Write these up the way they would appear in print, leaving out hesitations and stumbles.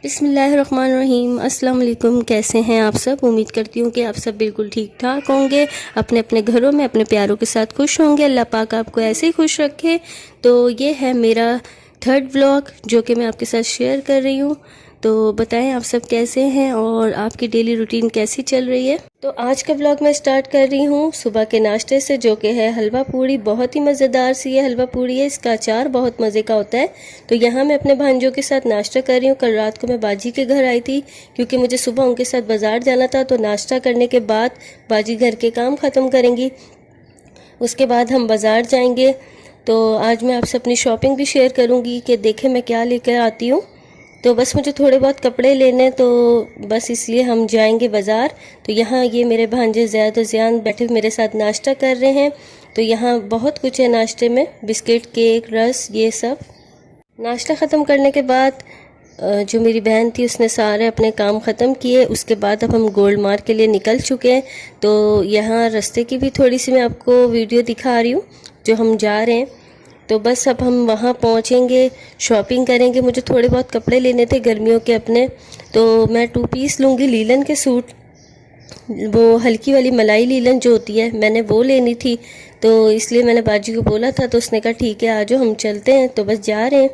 बिस्मिल्लाहिर्रहमानिर्रहीम। अस्सलाम वालेकुम। कैसे हैं आप सब? उम्मीद करती हूँ कि आप सब बिल्कुल ठीक ठाक होंगे, अपने अपने घरों में अपने प्यारों के साथ खुश होंगे। अल्लाह पाक आपको ऐसे ही खुश रखे। तो ये है मेरा थर्ड व्लॉग जो कि मैं आपके साथ शेयर कर रही हूँ। तो बताएं आप सब कैसे हैं और आपकी डेली रूटीन कैसी चल रही है। तो आज का व्लॉग मैं स्टार्ट कर रही हूँ सुबह के नाश्ते से, जो कि है हलवा पूड़ी। बहुत ही मज़ेदार सी ये हलवा पूड़ी है, इसका अचार बहुत मज़े का होता है। तो यहाँ मैं अपने भांजों के साथ नाश्ता कर रही हूँ। कल रात को मैं बाजी के घर आई थी क्योंकि मुझे सुबह उनके साथ बाज़ार जाना था। तो नाश्ता करने के बाद बाजी घर के काम ख़त्म करेंगी, उसके बाद हम बाज़ार जाएंगे। तो आज मैं आपसे अपनी शॉपिंग भी शेयर करूँगी कि देखें मैं क्या लेकर आती हूँ। तो बस मुझे थोड़े बहुत कपड़े लेने, तो बस इसलिए हम जाएंगे बाज़ार। तो यहाँ ये मेरे भांजे ज़्यादा ज़ियान बैठे मेरे साथ नाश्ता कर रहे हैं। तो यहाँ बहुत कुछ है नाश्ते में, बिस्किट, केक, रस, ये सब। नाश्ता ख़त्म करने के बाद जो मेरी बहन थी उसने सारे अपने काम ख़त्म किए। उसके बाद अब हम गोल्ड मार्क के लिए निकल चुके हैं। तो यहाँ रास्ते की भी थोड़ी सी मैं आपको वीडियो दिखा रही हूँ जो हम जा रहे हैं। तो बस अब हम वहाँ पहुँचेंगे, शॉपिंग करेंगे। मुझे थोड़े बहुत कपड़े लेने थे गर्मियों के अपने। तो मैं 2 पीस लूँगी लीलन के सूट, वो हल्की वाली मलाई लीलन जो होती है, मैंने वो लेनी थी। तो इसलिए मैंने बाजी को बोला था, तो उसने कहा ठीक है आ जाओ हम चलते हैं। तो बस जा रहे हैं।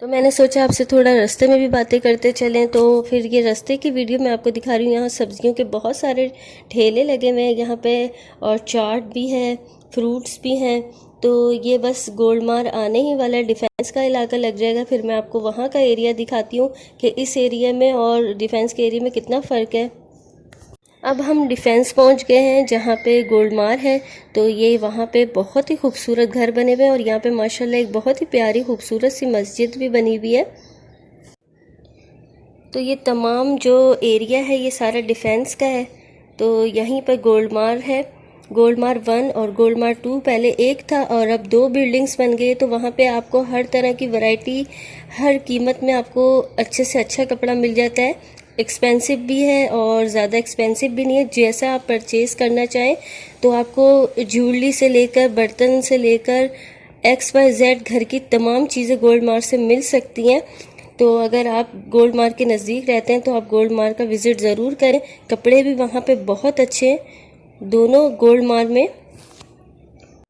तो मैंने सोचा आपसे थोड़ा रास्ते में भी बातें करते चलें। तो फिर ये रास्ते की वीडियो मैं आपको दिखा रही हूँ। यहाँ सब्जियों के बहुत सारे ठेले लगे हुए हैं यहाँ पे, और चाट भी है, फ्रूट्स भी हैं। तो ये बस गोल्ड मार्क आने ही वाला है, डिफेंस का इलाका लग जाएगा। फिर मैं आपको वहाँ का एरिया दिखाती हूँ कि इस एरिया में और डिफेंस के एरिया में कितना फ़र्क है। अब हम डिफेंस पहुंच गए हैं जहां पे गोल्ड मार्क है। तो ये वहां पे बहुत ही खूबसूरत घर बने हुए हैं, और यहाँ पे माशाल्लाह एक बहुत ही प्यारी खूबसूरत सी मस्जिद भी बनी हुई है। तो ये तमाम जो एरिया है ये सारा डिफेंस का है। तो यहीं पर गोल्ड मार्क है। गोल्ड मार्क 1 और गोल्ड मार्क 2 पहले एक था और अब 2 बिल्डिंग्स बन गए। तो वहाँ पे आपको हर तरह की वैरायटी, हर कीमत में आपको अच्छे से अच्छा कपड़ा मिल जाता है। एक्सपेंसिव भी है और ज़्यादा एक्सपेंसिव भी नहीं है। जैसा आप परचेज़ करना चाहें, तो आपको ज्वेलरी से लेकर बर्तन से लेकर XYZ घर की तमाम चीज़ें गोल्ड मार्क से मिल सकती हैं। तो अगर आप गोल्ड मार्क के नज़दीक रहते हैं तो आप गोल्ड मार्क का विज़िट ज़रूर करें। कपड़े भी वहाँ पे बहुत अच्छे हैं, दोनों गोल्ड मार्क में।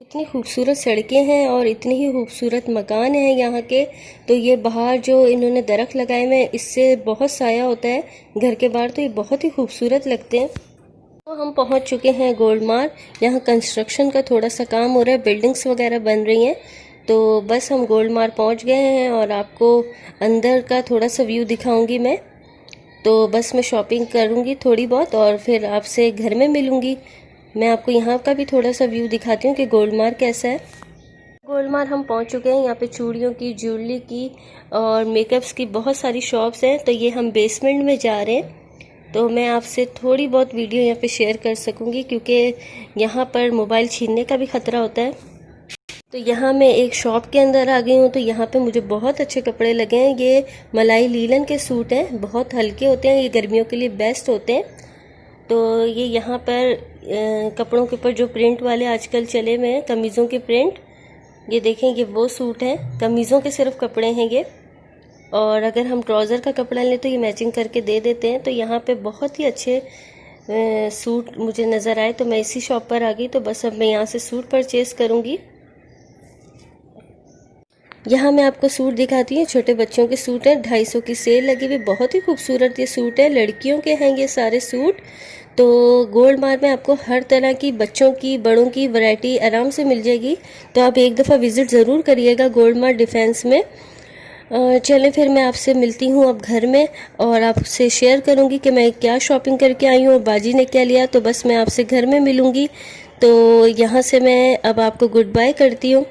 इतनी खूबसूरत सड़कें हैं और इतनी ही खूबसूरत मकान हैं यहाँ के। तो ये बाहर जो इन्होंने दरख्त लगाए हुए हैं, इससे बहुत साया होता है घर के बाहर, तो ये बहुत ही खूबसूरत लगते हैं। तो हम पहुँच चुके हैं गोल्ड मार्क। यहाँ कंस्ट्रक्शन का थोड़ा सा काम हो रहा है, बिल्डिंग्स वगैरह बन रही हैं। तो बस हम गोल्ड मार्क पहुँच गए हैं और आपको अंदर का थोड़ा सा व्यू दिखाऊंगी मैं। तो बस मैं शॉपिंग करूंगी थोड़ी बहुत और फिर आपसे घर में मिलूंगी। मैं आपको यहाँ का भी थोड़ा सा व्यू दिखाती हूँ कि गोल्ड मार्क कैसा है। गोल्ड मार्क हम पहुँच चुके हैं। यहाँ पे चूड़ियों की, ज्वेलरी की और मेकअप्स की बहुत सारी शॉप्स हैं। तो ये हम बेसमेंट में जा रहे हैं। तो मैं आपसे थोड़ी बहुत वीडियो यहाँ पे शेयर कर सकूँगी क्योंकि यहाँ पर मोबाइल छीनने का भी ख़तरा होता है। तो यहाँ मैं एक शॉप के अंदर आ गई हूँ। तो यहाँ पे मुझे बहुत अच्छे कपड़े लगे हैं। ये मलाई लीलन के सूट हैं, बहुत हल्के होते हैं, ये गर्मियों के लिए बेस्ट होते हैं। तो ये यहाँ पर कपड़ों के ऊपर जो प्रिंट वाले आजकल चले हुए हैं, कमीज़ों के प्रिंट, ये देखें ये वो सूट हैं। कमीज़ों के सिर्फ कपड़े हैं ये, और अगर हम ट्राउज़र का कपड़ा लें तो ये मैचिंग करके दे देते हैं। तो यहाँ पे बहुत ही अच्छे सूट मुझे नज़र आए, तो मैं इसी शॉप पर आ गई। तो बस अब मैं यहाँ से सूट परचेज़ करूँगी। यहाँ मैं आपको सूट दिखाती हूँ, छोटे बच्चों के सूट हैं, 250 की सेल लगी हुई। बहुत ही खूबसूरत ये सूट है, लड़कियों के हैं ये सारे सूट। तो गोल्ड मार्क में आपको हर तरह की बच्चों की, बड़ों की वैरायटी आराम से मिल जाएगी। तो आप एक दफ़ा विज़िट ज़रूर करिएगा गोल्ड मार्क डिफेंस में। चलें फिर मैं आपसे मिलती हूँ अब घर में, और आपसे शेयर करूँगी कि मैं क्या शॉपिंग करके आई हूँ और बाजी ने क्या लिया। तो बस मैं आपसे घर में मिलूँगी। तो यहाँ से मैं अब आपको गुड बाय करती हूँ।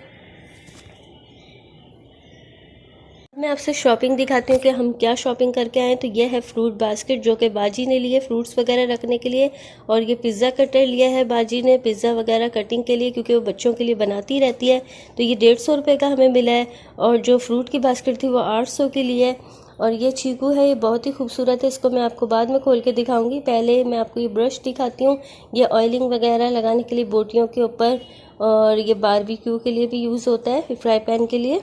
मैं आपसे शॉपिंग दिखाती हूँ कि हम क्या शॉपिंग करके आए। तो ये है फ्रूट बास्केट जो कि बाजी ने लिए फ्रूट्स वगैरह रखने के लिए, और ये पिज़्ज़ा कटर लिया है बाजी ने पिज़्ज़ा वगैरह कटिंग के लिए, क्योंकि वो बच्चों के लिए बनाती रहती है। तो ये 150 रुपये का हमें मिला है, और जो फ्रूट की बास्केट थी वो 800 की ली है। और ये चीकू है, ये बहुत ही खूबसूरत है, इसको मैं आपको बाद में खोल के दिखाऊंगी। पहले मैं आपको ये ब्रश दिखाती हूँ। ये ऑयलिंग वगैरह लगाने के लिए बोटियों के ऊपर, और ये बारबेक्यू के लिए भी यूज़ होता है, फ्राई पैन के लिए।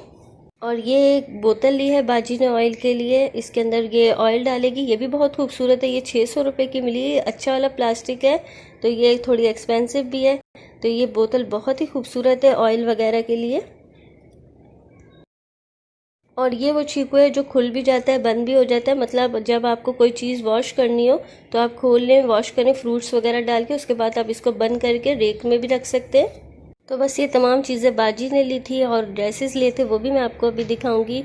और ये एक बोतल ली है बाजी ने ऑयल के लिए, इसके अंदर ये ऑयल डालेगी। ये भी बहुत खूबसूरत है, ये 600 रुपये की मिली है। अच्छा वाला प्लास्टिक है, तो ये थोड़ी एक्सपेंसिव भी है। तो ये बोतल बहुत ही खूबसूरत है ऑयल वगैरह के लिए। और ये वो चीकू है जो खुल भी जाता है, बंद भी हो जाता है। मतलब जब आपको कोई चीज़ वॉश करनी हो तो आप खोल लें, वॉश करें फ्रूट्स वगैरह डाल के, उसके बाद आप इसको बंद करके रेक में भी रख सकते हैं। तो बस ये तमाम चीज़ें बाजी ने ली थी, और ड्रेसेस लिए थे वो भी मैं आपको अभी दिखाऊंगी।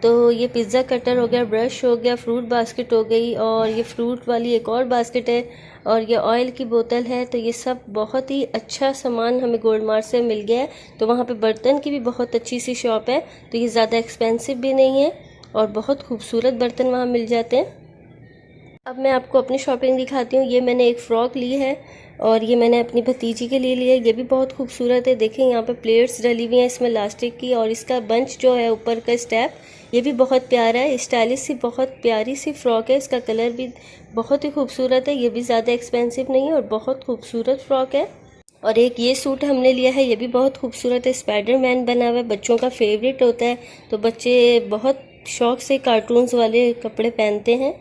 तो ये पिज़्ज़ा कटर हो गया, ब्रश हो गया, फ्रूट बास्केट हो गई, और ये फ्रूट वाली एक और बास्केट है, और ये ऑयल की बोतल है। तो ये सब बहुत ही अच्छा सामान हमें गोल्ड मार्ट से मिल गया है। तो वहाँ पे बर्तन की भी बहुत अच्छी सी शॉप है, तो ये ज़्यादा एक्सपेंसिव भी नहीं है, और बहुत खूबसूरत बर्तन वहाँ मिल जाते हैं। अब मैं आपको अपनी शॉपिंग दिखाती हूँ। ये मैंने एक फ़्रॉक ली है, और ये मैंने अपनी भतीजी के लिए ली है। ये भी बहुत खूबसूरत है। देखें यहाँ पे प्लेट्स डली हुई हैं इसमें इलास्टिक की, और इसका बंच जो है ऊपर का स्टेप, ये भी बहुत प्यारा है। स्टाइलिश सी बहुत प्यारी सी फ़्रॉक है। इसका कलर भी बहुत ही खूबसूरत है। ये भी ज़्यादा एक्सपेंसिव नहीं है, और बहुत खूबसूरत फ़्रॉक है। और एक ये सूट हमने लिया है, ये भी बहुत खूबसूरत है। स्पाइडरमैन बना हुआ है, बच्चों का फेवरेट होता है, तो बच्चे बहुत शौक़ से कार्टून्स वाले कपड़े पहनते हैं।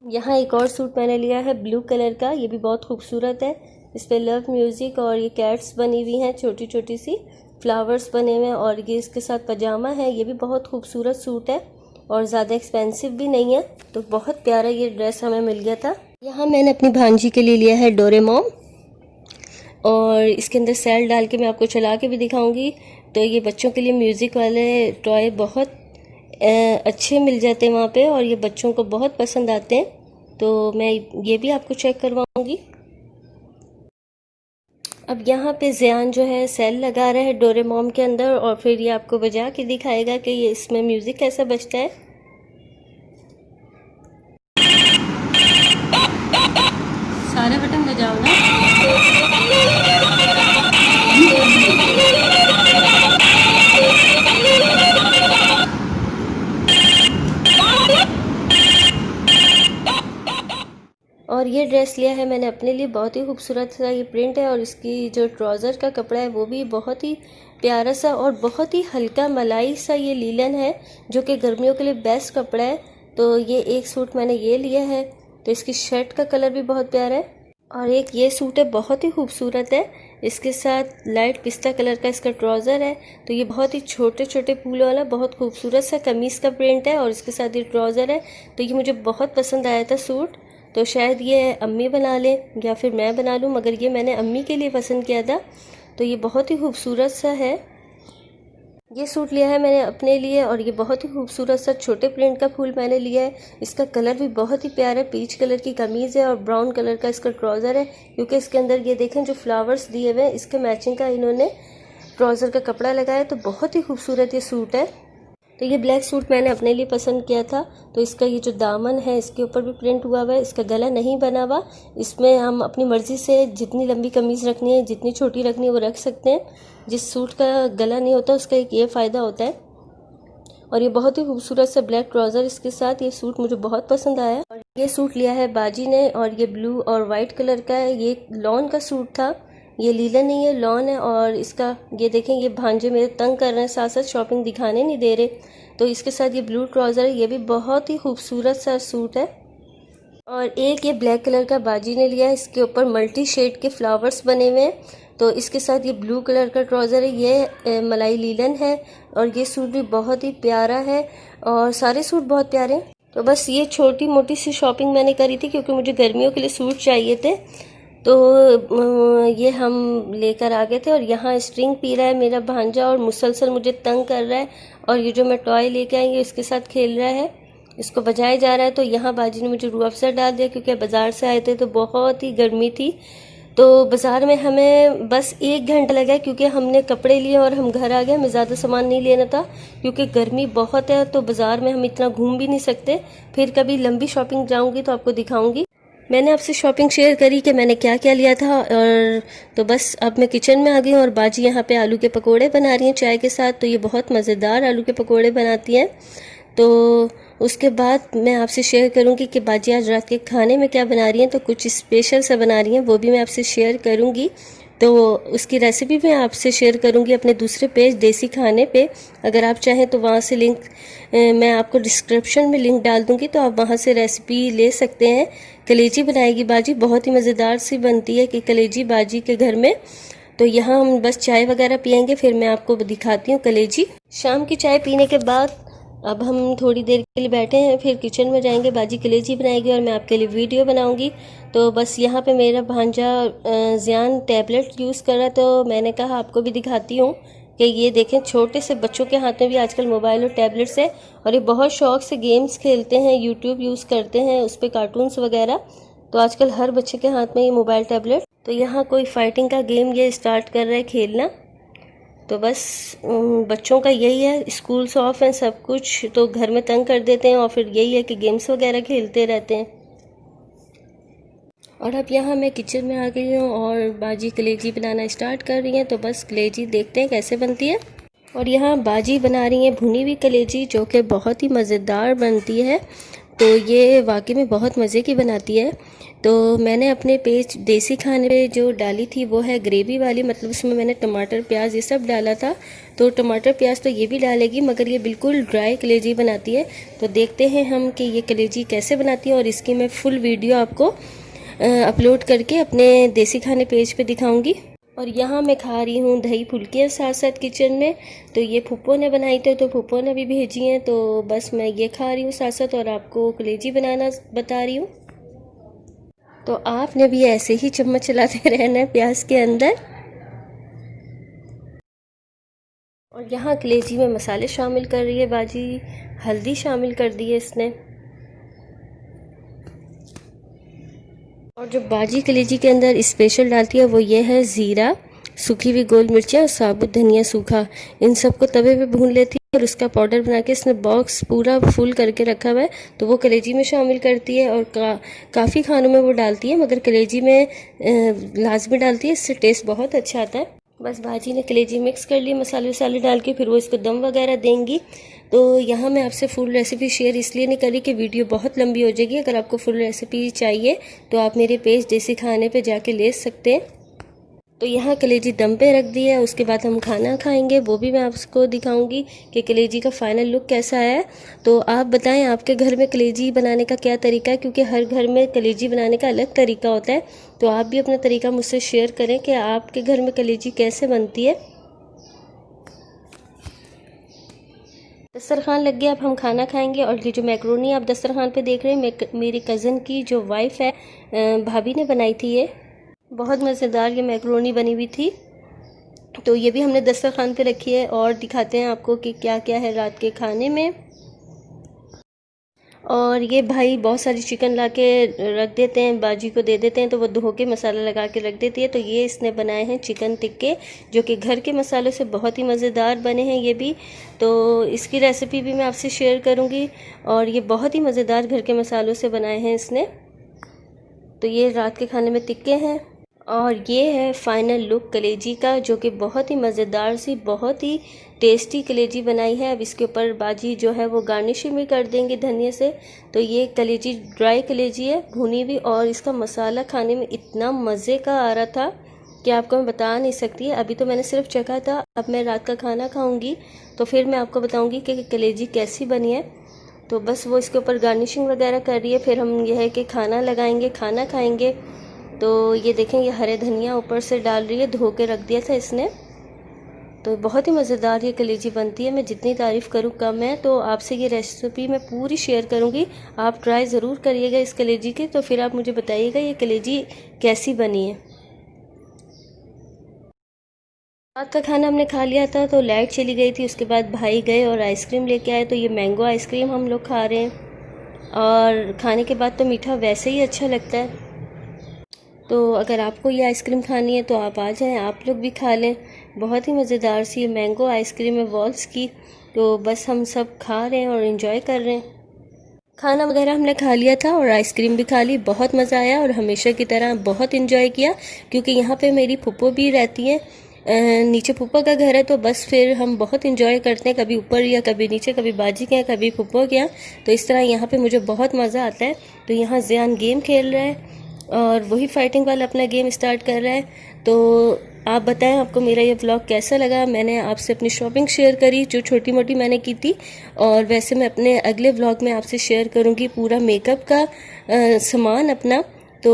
यहाँ एक और सूट मैंने लिया है ब्लू कलर का, ये भी बहुत खूबसूरत है। इस पे लव म्यूज़िक और ये कैट्स बनी हुई हैं, छोटी छोटी सी फ्लावर्स बने हुए हैं, और ये इसके साथ पजामा है। ये भी बहुत खूबसूरत सूट है, और ज़्यादा एक्सपेंसिव भी नहीं है। तो बहुत प्यारा ये ड्रेस हमें मिल गया था। यहाँ मैंने अपनी भांजी के लिए लिया है डोरेमोन, और इसके अंदर सेल डाल के मैं आपको चला के भी दिखाऊंगी। तो ये बच्चों के लिए म्यूज़िक वाले टॉय बहुत अच्छे मिल जाते हैं वहाँ पे, और ये बच्चों को बहुत पसंद आते हैं। तो मैं ये भी आपको चेक करवाऊंगी। अब यहाँ पे ज़ियान जो है सेल लगा रहा है डोरेमोन के अंदर, और फिर ये आपको बजा के दिखाएगा कि ये इसमें म्यूज़िक कैसा बजता है। सारे बटन बजाओ ना। और ये ड्रेस लिया है मैंने अपने लिए, बहुत ही खूबसूरत सा ये प्रिंट है, और इसकी जो ट्राउज़र का कपड़ा है वो भी बहुत ही प्यारा सा, और बहुत ही हल्का मलाई सा ये लीलन है, जो कि गर्मियों के लिए बेस्ट कपड़ा है। तो ये एक सूट मैंने ये लिया है। तो इसकी शर्ट का कलर भी बहुत प्यारा है, और एक ये सूट है बहुत ही खूबसूरत है। इसके साथ लाइट पिस्ता कलर का इसका ट्राउज़र है। तो ये बहुत ही छोटे छोटे फूलों वाला बहुत खूबसूरत सा कमीज़ का प्रिंट है, और इसके साथ ये ट्राउज़र है। तो ये मुझे बहुत पसंद आया था सूट। तो शायद ये अम्मी बना लें या फिर मैं बना लूँ, मगर ये मैंने अम्मी के लिए पसंद किया था। तो ये बहुत ही खूबसूरत सा है। ये सूट लिया है मैंने अपने लिए, और ये बहुत ही खूबसूरत सा छोटे प्रिंट का फूल मैंने लिया है। इसका कलर भी बहुत ही प्यारा है, पीच कलर की कमीज़ है, और ब्राउन कलर का इसका ट्राउज़र है। क्योंकि इसके अंदर ये देखें जो फ्लावर्स दिए हुए हैं, इसके मैचिंग का इन्होंने ट्राउज़र का कपड़ा लगाया। तो बहुत ही खूबसूरत ये सूट है। तो ये ब्लैक सूट मैंने अपने लिए पसंद किया था। तो इसका ये जो दामन है इसके ऊपर भी प्रिंट हुआ हुआ है, इसका गला नहीं बना हुआ। इसमें हम अपनी मर्ज़ी से जितनी लंबी कमीज़ रखनी है, जितनी छोटी रखनी है वो रख सकते हैं। जिस सूट का गला नहीं होता उसका एक ये फ़ायदा होता है। और ये बहुत ही खूबसूरत सा ब्लैक ट्राउज़र इसके साथ, ये सूट मुझे बहुत पसंद आया। और ये सूट लिया है बाजी ने, और ये ब्लू और वाइट कलर का है। ये लॉन का सूट था, ये लीलन नहीं है, लॉन है। और इसका ये देखें, ये भांजे मेरे तंग कर रहे हैं, साथ साथ शॉपिंग दिखाने नहीं दे रहे। तो इसके साथ ये ब्लू ट्राउज़र है, ये भी बहुत ही खूबसूरत सा सूट है। और एक ये ब्लैक कलर का बाजी ने लिया है, इसके ऊपर मल्टी शेड के फ्लावर्स बने हुए हैं। तो इसके साथ ये ब्लू कलर का ट्राउज़र है, ये मलाई लीलन है, और ये सूट भी बहुत ही प्यारा है, और सारे सूट बहुत प्यारे हैं। तो बस ये छोटी मोटी सी शॉपिंग मैंने करी थी, क्योंकि मुझे गर्मियों के लिए सूट चाहिए थे। तो ये हम लेकर आ गए थे। और यहाँ स्ट्रिंग पी रहा है मेरा भांजा, और मुसलसल मुझे तंग कर रहा है। और ये जो मैं टॉय लेके आई इसके साथ खेल रहा है, इसको बजाया जा रहा है। तो यहाँ बाजी ने मुझे रूह अफ़ज़ा डाल दिया, क्योंकि बाज़ार से आए थे तो बहुत ही गर्मी थी। तो बाज़ार में हमें बस 1 घंटा लगा, क्योंकि हमने कपड़े लिए और हम घर आ गए। हमें ज़्यादा सामान नहीं लेना था, क्योंकि गर्मी बहुत है, तो बाज़ार में हम इतना घूम भी नहीं सकते। फिर कभी लंबी शॉपिंग जाऊँगी तो आपको दिखाऊँगी। मैंने आपसे शॉपिंग शेयर करी कि मैंने क्या क्या लिया था। और तो बस अब मैं किचन में आ गई हूँ, और बाजी यहाँ पे आलू के पकोड़े बना रही हैं चाय के साथ। तो ये बहुत मज़ेदार आलू के पकोड़े बनाती हैं। तो उसके बाद मैं आपसे शेयर करूँगी कि बाजी आज रात के खाने में क्या बना रही हैं। तो कुछ स्पेशल सा बना रही हैं, वो भी मैं आपसे शेयर करूँगी। तो उसकी रेसिपी मैं आपसे शेयर करूंगी अपने दूसरे पेज देसी खाने पे। अगर आप चाहें तो वहाँ से लिंक मैं आपको डिस्क्रिप्शन में लिंक डाल दूंगी, तो आप वहाँ से रेसिपी ले सकते हैं। कलेजी बनाएगी बाजी, बहुत ही मज़ेदार सी बनती है कि कलेजी बाजी के घर में। तो यहाँ हम बस चाय वगैरह पियेंगे, फिर मैं आपको दिखाती हूँ कलेजी। शाम की चाय पीने के बाद अब हम थोड़ी देर के लिए बैठे हैं, फिर किचन में जाएंगे, बाजी कलेजी बनाएगी और मैं आपके लिए वीडियो बनाऊंगी। तो बस यहाँ पे मेरा भांजा ज़ियान टैबलेट यूज़ कर रहा है, तो मैंने कहा आपको भी दिखाती हूँ कि ये देखें, छोटे से बच्चों के हाथ में भी आजकल मोबाइल और टैबलेट्स है और ये बहुत शौक से गेम्स खेलते हैं, यूट्यूब यूज़ करते हैं, उस पर कार्टून्स वगैरह। तो आजकल हर बच्चे के हाथ में ये मोबाइल टैबलेट। तो यहाँ कोई फाइटिंग का गेम ये स्टार्ट कर रहा है खेलना। तो बस बच्चों का यही है, स्कूल्स ऑफ हैं सब कुछ, तो घर में तंग कर देते हैं और फिर यही है कि गेम्स वगैरह खेलते रहते हैं। और अब यहाँ मैं किचन में आ गई हूँ और बाजी कलेजी बनाना स्टार्ट कर रही हैं। तो बस कलेजी देखते हैं कैसे बनती है। और यहाँ बाजी बना रही हैं भुनी हुई कलेजी, जो कि बहुत ही मज़ेदार बनती है। तो ये वाकई में बहुत मज़े की बनाती है। तो मैंने अपने पेज देसी खाने पे जो डाली थी वो है ग्रेवी वाली, मतलब उसमें मैंने टमाटर प्याज ये सब डाला था। तो टमाटर प्याज तो ये भी डालेगी, मगर ये बिल्कुल ड्राई कलेजी बनाती है। तो देखते हैं हम कि ये कलेजी कैसे बनाती है, और इसकी मैं फुल वीडियो आपको अपलोड करके अपने देसी खाने पेज पे दिखाऊंगी। और यहाँ मैं खा रही हूँ दही फुल्कियाँ साथ साथ किचन में। तो ये फूफो ने बनाई थी, तो फूफो ने भी भेजी हैं, तो बस मैं ये खा रही हूँ साथ साथ और आपको कलेजी बनाना बता रही हूँ। तो आपने भी ऐसे ही चम्मच चलाते रहना है प्याज के अंदर। और यहाँ कलेजी में मसाले शामिल कर रही है बाजी, हल्दी शामिल कर दी है इसने। और जो बाजी कलेजी के अंदर स्पेशल डालती है वो ये है ज़ीरा, सूखी हुई गोल मिर्चें और साबुत धनिया सूखा, इन सबको तवे पे भून लेती है और उसका पाउडर बना के इसने बॉक्स पूरा फुल करके रखा हुआ है। तो वो कलेजी में शामिल करती है और काफ़ी खानों में वो डालती है, मगर कलेजी में लाजमी डालती है, इससे टेस्ट बहुत अच्छा आता है। बस बाजी ने कलेजी मिक्स कर ली मसाले वसाले डाल के, फिर वो इसको दम वगैरह देंगी। तो यहाँ मैं आपसे फुल रेसिपी शेयर इसलिए नहीं करी कि वीडियो बहुत लंबी हो जाएगी। अगर आपको फुल रेसिपी चाहिए तो आप मेरे पेज देसी खाने पे जाके ले सकते हैं। तो यहाँ कलेजी दम पे रख दी है, उसके बाद हम खाना खाएंगे, वो भी मैं आपको दिखाऊंगी कि कलेजी का फाइनल लुक कैसा है। तो आप बताएं आपके घर में कलेजी बनाने का क्या तरीका है, क्योंकि हर घर में कलेजी बनाने का अलग तरीका होता है। तो आप भी अपना तरीका मुझसे शेयर करें कि आपके घर में कलेजी कैसे बनती है। दस्तरखान लग गया, अब हम खाना खाएंगे। और ये जो मैक्रोनी आप दस्तरखान पे देख रहे हैं, मेरी कज़न की जो वाइफ है, भाभी ने बनाई थी। ये बहुत मज़ेदार ये मैक्रोनी बनी हुई थी। तो ये भी हमने दस्तरखान पे रखी है और दिखाते हैं आपको कि क्या क्या है रात के खाने में। और ये भाई बहुत सारी चिकन ला के रख देते हैं, बाजी को दे देते हैं, तो वो धो के मसाला लगा के रख देती है। तो ये इसने बनाए हैं चिकन टिक्के, जो कि घर के मसालों से बहुत ही मज़ेदार बने हैं ये भी। तो इसकी रेसिपी भी मैं आपसे शेयर करूँगी। और ये बहुत ही मज़ेदार घर के मसालों से बनाए हैं इसने। तो ये रात के खाने में टिक्के हैं। और ये है फाइनल लुक कलेजी का, जो कि बहुत ही मज़ेदार सी, बहुत ही टेस्टी कलेजी बनाई है। अब इसके ऊपर बाजी जो है वो गार्निशिंग भी कर देंगे धनिया से। तो ये कलेजी ड्राई कलेजी है, भुनी हुई, और इसका मसाला खाने में इतना मज़े का आ रहा था कि आपको मैं बता नहीं सकती। अभी तो मैंने सिर्फ चखा था, अब मैं रात का खाना खाऊंगी तो फिर मैं आपको बताऊंगी कि कलेजी कैसी बनी है। तो बस वो इसके ऊपर गार्निशिंग वगैरह कर रही है, फिर हम यह है कि खाना लगाएंगे, खाना खाएंगे। तो ये देखें, ये हरे धनिया ऊपर से डाल रही है, धो के रख दिया था इसने। तो बहुत ही मज़ेदार ये कलेजी बनती है, मैं जितनी तारीफ़ करूँ कम है। तो आपसे ये रेसिपी मैं पूरी शेयर करूँगी, आप ट्राई ज़रूर करिएगा इस कलेजी की। तो फिर आप मुझे बताइएगा ये कलेजी कैसी बनी है। रात का खाना हमने खा लिया था, तो लाइट चली गई थी, उसके बाद भाई गए और आइसक्रीम लेके आए। तो ये मैंगो आइसक्रीम हम लोग खा रहे हैं। और खाने के बाद तो मीठा वैसे ही अच्छा लगता है। तो अगर आपको ये आइसक्रीम खानी है तो आप आ जाएं, आप लोग भी खा लें। बहुत ही मज़ेदार सी ये मैंगो आइसक्रीम है वॉल्स की। तो बस हम सब खा रहे हैं और इन्जॉय कर रहे हैं। खाना वगैरह हमने खा लिया था और आइसक्रीम भी खा ली, बहुत मज़ा आया और हमेशा की तरह बहुत इन्जॉय किया, क्योंकि यहाँ पे मेरी फूफो भी रहती हैं। नीचे फूफो का घर है, तो बस फिर हम बहुत इन्जॉय करते हैं, कभी ऊपर या कभी नीचे, कभी बाजी के यहाँ कभी फूफो के यहाँ। तो इस तरह यहाँ पे मुझे बहुत मज़ा आता है। तो यहाँ ज़ियान गेम खेल रहा है और वही फाइटिंग वाला अपना गेम स्टार्ट कर रहा है। तो आप बताएं आपको मेरा ये व्लॉग कैसा लगा। मैंने आपसे अपनी शॉपिंग शेयर करी जो छोटी मोटी मैंने की थी, और वैसे मैं अपने अगले व्लॉग में आपसे शेयर करूँगी पूरा मेकअप का सामान अपना। तो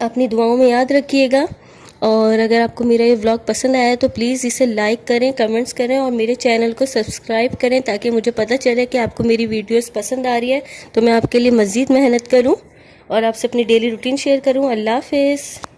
अपनी दुआओं में याद रखिएगा, और अगर आपको मेरा ये व्लॉग पसंद आया तो प्लीज़ इसे लाइक करें, कमेंट्स करें और मेरे चैनल को सब्सक्राइब करें, ताकि मुझे पता चले कि आपको मेरी वीडियोस पसंद आ रही है, तो मैं आपके लिए मज़ीद मेहनत करूं और आपसे अपनी डेली रूटीन शेयर करूं। अल्लाह हाफ़िज़।